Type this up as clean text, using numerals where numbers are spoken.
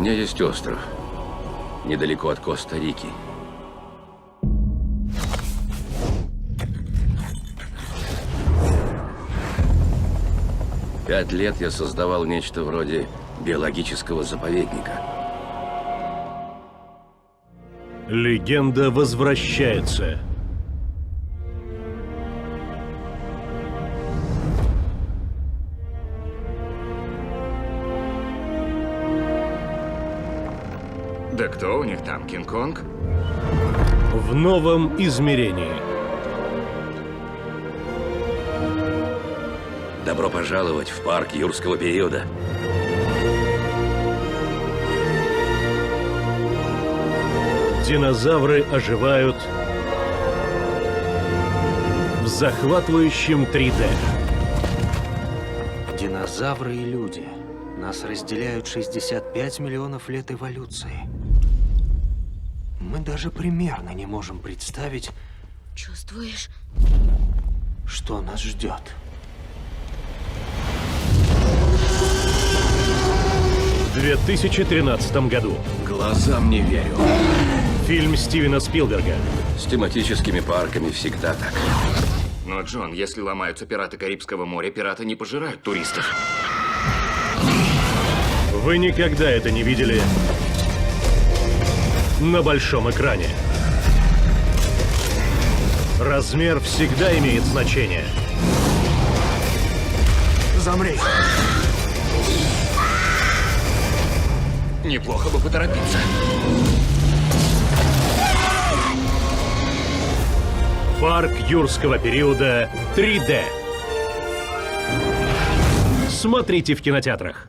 меня есть остров, недалеко от Коста-Рики. Пять лет я создавал нечто вроде биологического заповедника. Легенда возвращается. Да кто у них там, Кинг-Конг? В новом измерении. Добро пожаловать в парк юрского периода. Динозавры оживают в захватывающем 3D. Динозавры и люди. Нас разделяют 65 миллионов лет эволюции. Мы даже примерно не можем представить, Чувствуешь? что нас ждет. В 2013 году Глазам не верю. фильм Стивена Спилберга. С тематическими парками всегда так. Но, Джон, если ломаются пираты Карибского моря, пираты не пожирают туристов. Вы никогда это не видели на большом экране. Размер всегда имеет значение. Замри! Неплохо бы поторопиться. Парк юрского периода 3D. Смотрите в кинотеатрах.